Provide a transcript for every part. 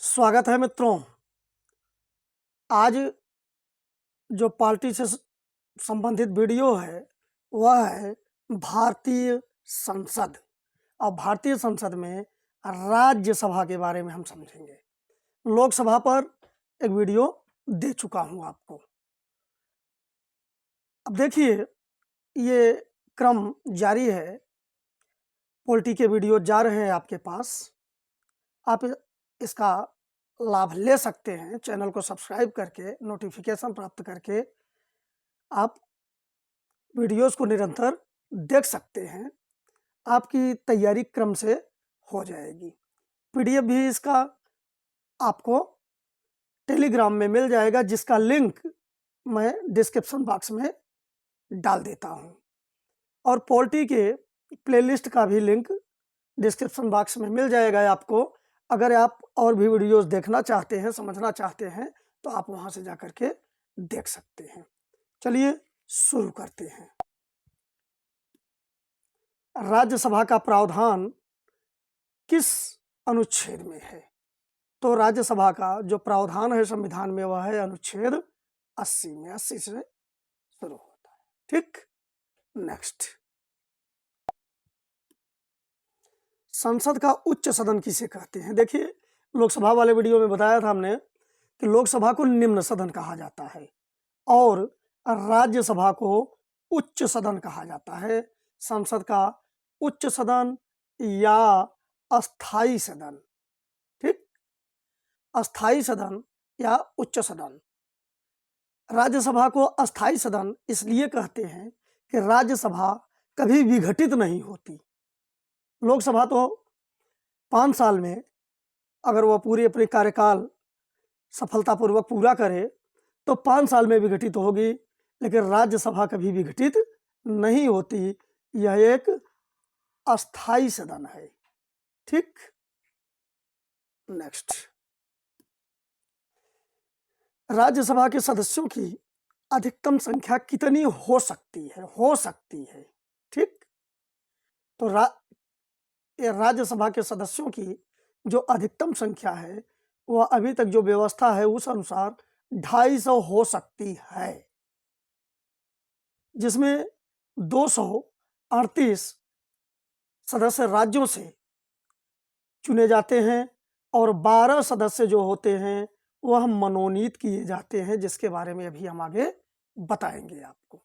स्वागत है मित्रों। आज जो पार्टी से संबंधित वीडियो है वह है भारतीय संसद। और भारतीय संसद में राज्यसभा के बारे में हम समझेंगे। लोकसभा पर एक वीडियो दे चुका हूं आपको। अब देखिए, ये क्रम जारी है। पॉलिटी के वीडियो जा रहे हैं आपके पास। आप इसका लाभ ले सकते हैं। चैनल को सब्सक्राइब करके नोटिफिकेशन प्राप्त करके आप वीडियोस को निरंतर देख सकते हैं। आपकी तैयारी क्रम से हो जाएगी। पीडीएफ भी इसका आपको टेलीग्राम में मिल जाएगा, जिसका लिंक मैं डिस्क्रिप्शन बॉक्स में डाल देता हूं। और पॉलिटी के प्लेलिस्ट का भी लिंक डिस्क्रिप्शन बॉक्स में मिल जाएगा आपको। अगर आप और भी वीडियोस देखना चाहते हैं, समझना चाहते हैं, तो आप वहां से जाकर के देख सकते हैं। चलिए शुरू करते हैं। राज्यसभा का प्रावधान किस अनुच्छेद में है? तो राज्यसभा का जो प्रावधान है संविधान में वह है अनुच्छेद 80 में। 80 से शुरू होता है। ठीक, नेक्स्ट। संसद का उच्च सदन किसे कहते हैं? देखिए, लोकसभा वाले वीडियो में बताया था हमने कि लोकसभा को निम्न सदन कहा जाता है और राज्यसभा को उच्च सदन कहा जाता है। संसद का उच्च सदन या अस्थाई सदन। ठीक, अस्थाई सदन या उच्च सदन। राज्यसभा को अस्थाई सदन इसलिए कहते हैं कि राज्यसभा कभी विघटित नहीं होती। लोकसभा तो 5 साल में अगर वह पूरे अपने कार्यकाल सफलतापूर्वक पूरा करे तो 5 साल में विघटित होगी, लेकिन राज्यसभा कभी विघटित नहीं होती। यह एक अस्थाई सदन है। ठीक, नेक्स्ट। राज्यसभा के सदस्यों की अधिकतम संख्या कितनी हो सकती है? हो सकती है। ठीक, तो राज्यसभा के सदस्यों की जो अधिकतम संख्या है वह अभी तक जो व्यवस्था है उस अनुसार 250 हो सकती है, जिसमें 238 सदस्य राज्यों से चुने जाते हैं और 12 सदस्य जो होते हैं वह मनोनीत किए जाते हैं, जिसके बारे में अभी हम आगे बताएंगे आपको।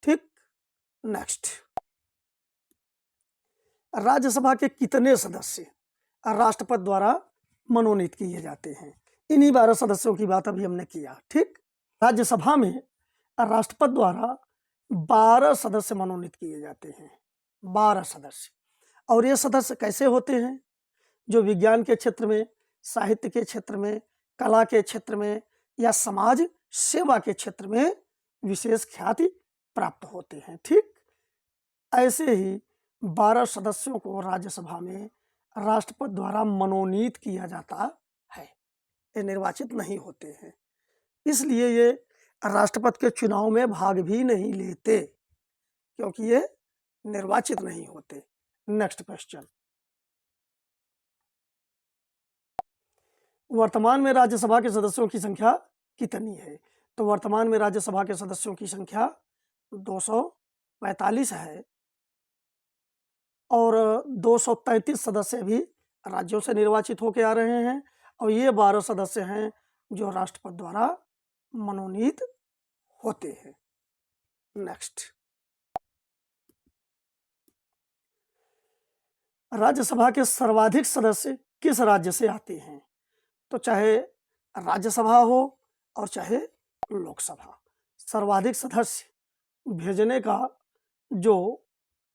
ठीक, नेक्स्ट। राज्यसभा के कितने सदस्य राष्ट्रपति द्वारा मनोनीत किए जाते हैं? इन्हीं 12 सदस्यों की बात अभी हमने किया। ठीक, राज्यसभा में राष्ट्रपति द्वारा 12 सदस्य मनोनीत किए जाते हैं। 12 सदस्य। और ये सदस्य कैसे होते हैं? जो विज्ञान के क्षेत्र में, साहित्य के क्षेत्र में, कला के क्षेत्र में या समाज सेवा के क्षेत्र में विशेष ख्याति प्राप्त होते हैं। ठीक, ऐसे ही 12 सदस्यों को राज्यसभा में राष्ट्रपति द्वारा मनोनीत किया जाता है। ये निर्वाचित नहीं होते हैं, इसलिए ये राष्ट्रपति के चुनाव में भाग भी नहीं लेते, क्योंकि ये निर्वाचित नहीं होते। Next question. वर्तमान में राज्यसभा के सदस्यों की संख्या कितनी है? तो वर्तमान में राज्यसभा के सदस्यों की संख्या 245 है और 233 सदस्य भी राज्यों से निर्वाचित होकर आ रहे हैं और ये 12 सदस्य हैं जो राष्ट्रपति द्वारा मनोनीत होते हैं। नेक्स्ट। राज्यसभा के सर्वाधिक सदस्य किस राज्य से आते हैं? तो चाहे राज्यसभा हो और चाहे लोकसभा, सर्वाधिक सदस्य भेजने का जो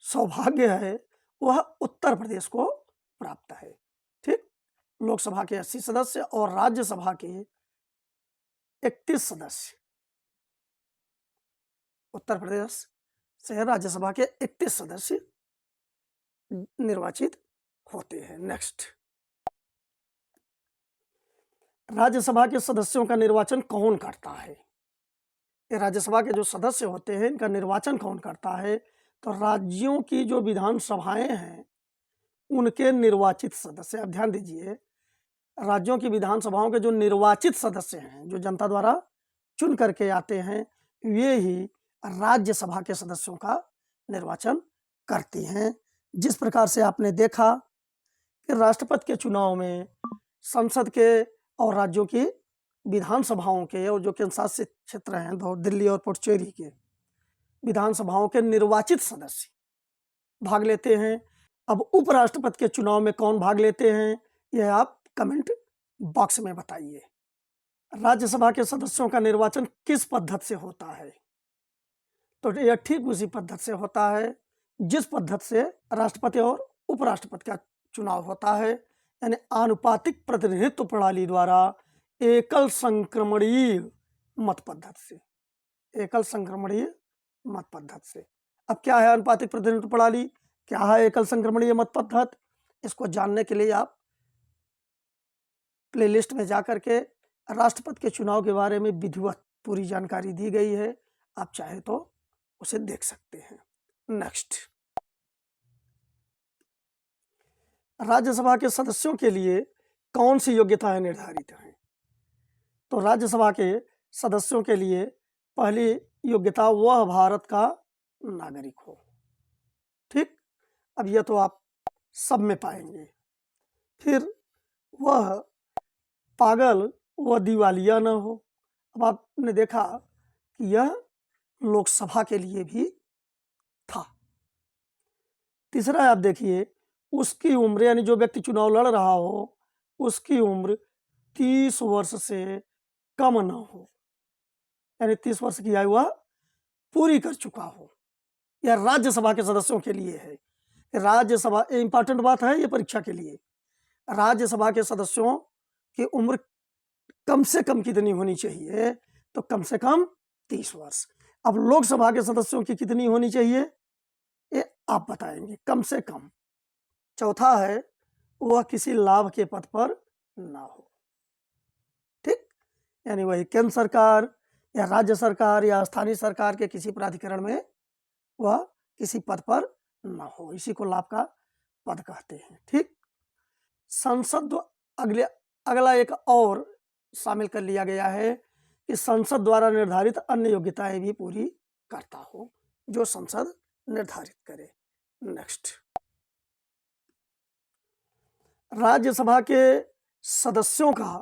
सौभाग्य है वह उत्तर प्रदेश को प्राप्त है। ठीक, लोकसभा के 80 सदस्य और राज्यसभा के 31 सदस्य उत्तर प्रदेश से राज्यसभा के 31 सदस्य निर्वाचित होते हैं। नेक्स्ट। राज्यसभा के सदस्यों का निर्वाचन कौन करता है? ये राज्यसभा के जो सदस्य होते हैं इनका निर्वाचन कौन करता है? तो राज्यों की जो विधानसभाएं हैं उनके निर्वाचित सदस्य। अब ध्यान दीजिए, राज्यों की विधानसभाओं के जो निर्वाचित सदस्य हैं, जो जनता द्वारा चुन करके आते हैं, वे ही राज्यसभा के सदस्यों का निर्वाचन करती हैं। जिस प्रकार से आपने देखा कि राष्ट्रपति के चुनाव में संसद के और राज्यों की विधानसभाओं के और जो केंद्र शासित क्षेत्र हैं दिल्ली और पुडुचेरी के विधानसभाओं के निर्वाचित सदस्य भाग लेते हैं। अब उपराष्ट्रपति के चुनाव में कौन भाग लेते हैं, यह आप कमेंट बॉक्स में बताइए। राज्यसभा के सदस्यों का निर्वाचन किस पद्धति से होता है? तो यह ठीक उसी पद्धति से होता है जिस पद्धति से राष्ट्रपति और उपराष्ट्रपति का चुनाव होता है, यानी आनुपातिक प्रतिनिधित्व प्रणाली द्वारा एकल संक्रमणीय मत पद्धति से। एकल संक्रमणीय मत पद्धति से। अब क्या है आनुपातिक प्रतिनिधित्व प्रणाली, क्या है एकल संक्रमणीय मत पद्धति, इसको जानने के लिए आप प्लेलिस्ट में जाकर के राष्ट्रपति के चुनाव के बारे में विधिवत पूरी जानकारी दी गई है, आप चाहे तो उसे देख सकते हैं। नेक्स्ट, राज्यसभा के सदस्यों के लिए कौन सी योग्यताएं निर्धारित हैं? तो राज्यसभा के सदस्यों के लिए पहली योग्यता वह भारत का नागरिक हो। ठीक, अब यह तो आप सब में पाएंगे। फिर वह पागल व दिवालिया न हो। अब आपने देखा कि यह लोकसभा के लिए भी था। तीसरा आप देखिए, उसकी उम्र, यानी जो व्यक्ति चुनाव लड़ रहा हो उसकी उम्र 30 वर्ष से कम न हो, यानी 30 वर्ष की आयु वह पूरी कर चुका हो। यह राज्यसभा के सदस्यों के लिए है। राज्यसभा, इंपॉर्टेंट बात है ये परीक्षा के लिए, राज्यसभा के सदस्यों की उम्र कम से कम कितनी होनी चाहिए? तो कम से कम 30 वर्ष। अब लोकसभा के सदस्यों की कितनी होनी चाहिए, ये आप बताएंगे, कम से कम। चौथा है, वह किसी लाभ के पद पर ना हो। ठीक, यानी वही केंद्र सरकार या राज्य सरकार या स्थानीय सरकार के किसी प्राधिकरण में वह किसी पद पर ना हो, इसी को लाभ का पद कहते हैं। ठीक, संसद अगला एक और शामिल कर लिया गया है कि संसद द्वारा निर्धारित अन्य योग्यताएं भी पूरी करता हो, जो संसद निर्धारित करे। नेक्स्ट, राज्यसभा के सदस्यों का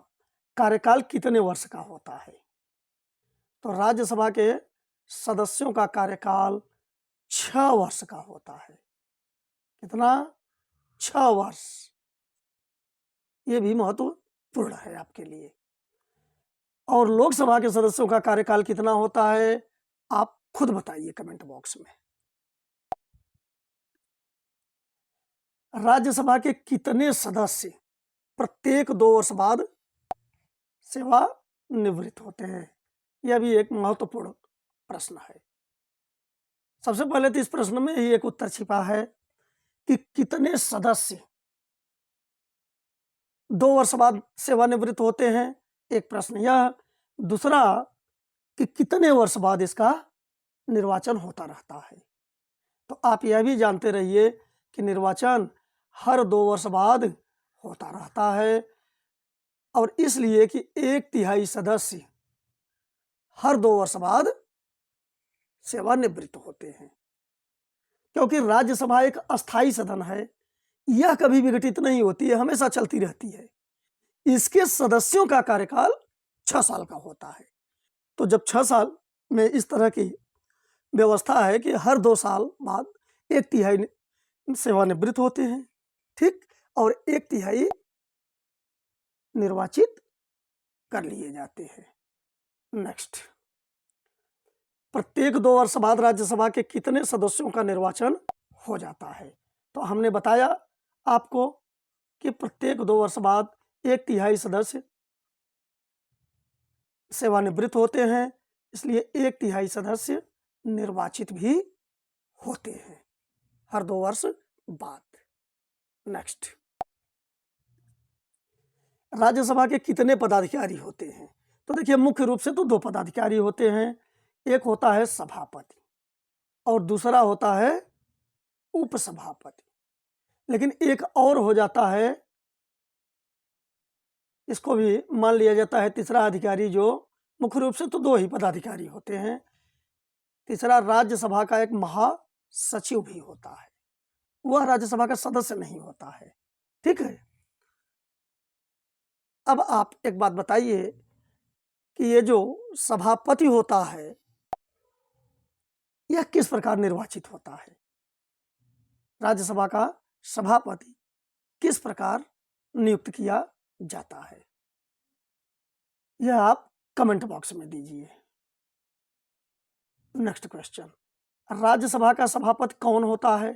कार्यकाल कितने वर्ष का होता है? तो राज्यसभा के सदस्यों का कार्यकाल 6 वर्ष का होता है। कितना? 6 वर्ष। ये भी महत्वपूर्ण है आपके लिए। और लोकसभा के सदस्यों का कार्यकाल कितना होता है, आप खुद बताइए कमेंट बॉक्स में। राज्यसभा के कितने सदस्य प्रत्येक 2 वर्ष बाद सेवा निवृत्त होते हैं? यह भी एक महत्वपूर्ण प्रश्न है। सबसे पहले तो इस प्रश्न में ही एक उत्तर छिपा है कि कितने सदस्य 2 वर्ष बाद सेवानिवृत्त होते हैं, एक प्रश्न यह। दूसरा कि कितने वर्ष बाद इसका निर्वाचन होता रहता है। तो आप यह भी जानते रहिए कि निर्वाचन हर 2 वर्ष बाद होता रहता है, और इसलिए कि 1/3 सदस्य हर 2 वर्ष बाद सेवानिवृत्त होते हैं। क्योंकि राज्यसभा एक अस्थायी सदन है, यह कभी विघटित नहीं होती है, हमेशा चलती रहती है। इसके सदस्यों का कार्यकाल 6 साल का होता है। तो जब 6 साल में इस तरह की व्यवस्था है कि हर 2 साल बाद 1/3 सेवानिवृत्त होते हैं, ठीक, और 1/3 निर्वाचित कर लिए जाते हैं। नेक्स्ट, प्रत्येक 2 वर्ष बाद राज्यसभा के कितने सदस्यों का निर्वाचन हो जाता है? तो हमने बताया आपको कि प्रत्येक 2 वर्ष बाद 1/3 सदस्य सेवानिवृत्त होते हैं, इसलिए 1/3 सदस्य निर्वाचित भी होते हैं हर 2 वर्ष बाद। नेक्स्ट, राज्यसभा के कितने पदाधिकारी होते हैं? तो देखिए, मुख्य रूप से तो 2 पदाधिकारी होते हैं, एक होता है सभापति और दूसरा होता है उपसभापति। लेकिन एक और हो जाता है इसको भी मान लिया जाता है तीसरा अधिकारी, जो मुख्य रूप से तो दो ही पदाधिकारी होते हैं। तीसरा, राज्यसभा का एक महासचिव भी होता है, वह राज्यसभा का सदस्य नहीं होता है। ठीक है, अब आप एक बात बताइए कि ये जो सभापति होता है यह किस प्रकार निर्वाचित होता है? राज्यसभा का सभापति किस प्रकार नियुक्त किया जाता है? यह आप कमेंट बॉक्स में दीजिए। नेक्स्ट क्वेश्चन, राज्यसभा का सभापति कौन होता है?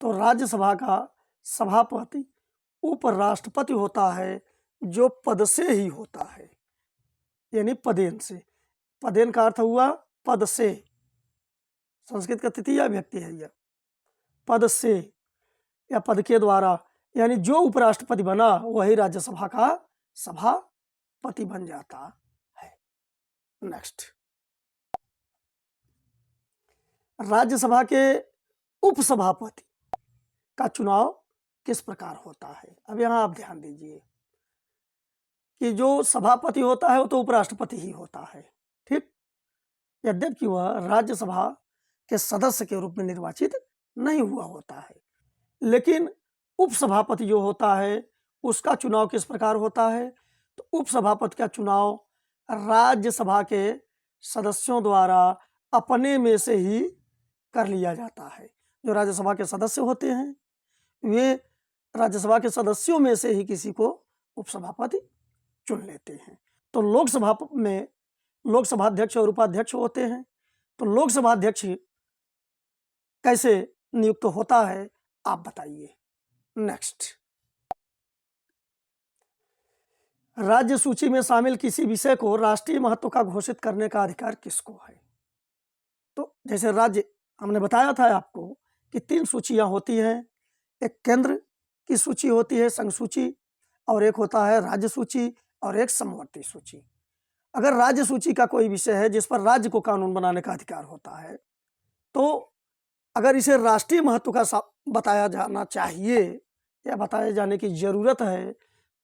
तो राज्यसभा का सभापति उपराष्ट्रपति होता है, जो पद से ही होता है, यानी पदेन से। पदेन का अर्थ हुआ पद से, संस्कृत का तृतीया विभक्ति है यह, पद से या पद के द्वारा, यानी जो उपराष्ट्रपति बना वही राज्यसभा का सभापति बन जाता है। नेक्स्ट, राज्यसभा के उपसभापति का चुनाव किस प्रकार होता है? अब यहां आप ध्यान दीजिए कि जो सभापति होता है वो तो उपराष्ट्रपति ही होता है, ठीक, यद्यपि वह राज्यसभा के सदस्य के रूप में निर्वाचित नहीं हुआ होता है। लेकिन उपसभापति जो होता है उसका चुनाव किस प्रकार होता है? तो उपसभापति का चुनाव राज्यसभा के सदस्यों द्वारा अपने में से ही कर लिया जाता है। जो राज्यसभा के सदस्य होते हैं वे राज्यसभा के सदस्यों में से ही किसी को उपसभापति चुन लेते हैं। तो लोकसभा में लोकसभा अध्यक्ष और उपाध्यक्ष होते हैं। तो लोकसभा अध्यक्ष कैसे नियुक्त होता है आप बताइए। नेक्स्ट, राज्य सूची में शामिल किसी विषय को राष्ट्रीय महत्व का घोषित करने का अधिकार किसको है? तो जैसे राज्य, हमने बताया था आपको कि 3 सूचियां होती हैं, एक केंद्र की सूची होती है संघ सूची, और एक होता है राज्य सूची, और एक समवर्ती सूची। अगर राज्य सूची का कोई विषय है जिस पर राज्य को कानून बनाने का अधिकार होता है, तो अगर इसे राष्ट्रीय महत्व का बताया जाना चाहिए या बताए जाने की जरूरत है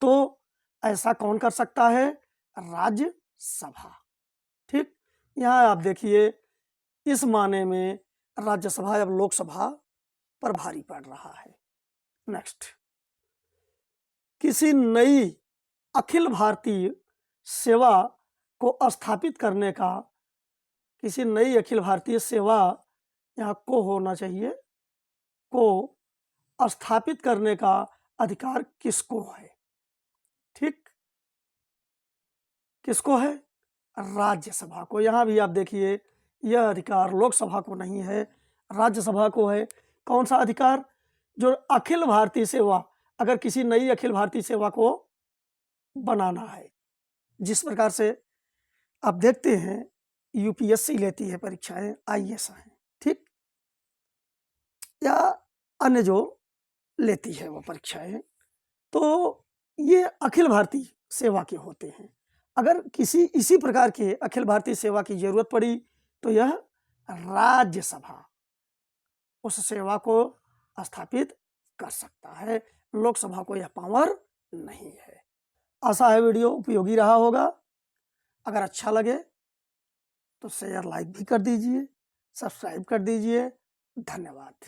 तो ऐसा कौन कर सकता है? राज्यसभा। ठीक, यहाँ आप देखिए इस माने में राज्यसभा अब लोकसभा पर भारी पड़ रहा है। नेक्स्ट, किसी नई अखिल भारतीय सेवा को स्थापित करने का, किसी नई अखिल भारतीय सेवा, यहाँ को होना चाहिए, को स्थापित करने का अधिकार किसको है? ठीक, किसको है? राज्यसभा को। यहाँ भी आप देखिए यह अधिकार लोकसभा को नहीं है, राज्यसभा को है। कौन सा अधिकार? जो अखिल भारतीय सेवा, अगर किसी नई अखिल भारतीय सेवा को बनाना है, जिस प्रकार से आप देखते हैं यूपीएससी लेती है परीक्षाएं, आईएएस हैं, ठीक, या अन्य जो लेती है वो परीक्षाएं, तो ये अखिल भारतीय सेवा के होते हैं। अगर किसी इसी प्रकार के अखिल भारतीय सेवा की जरूरत पड़ी तो यह राज्यसभा उस सेवा को स्थापित कर सकता है, लोकसभा को यह पावर नहीं है। आशा है वीडियो उपयोगी रहा होगा। अगर अच्छा लगे तो शेयर लाइक भी कर दीजिए, सब्सक्राइब कर दीजिए। धन्यवाद।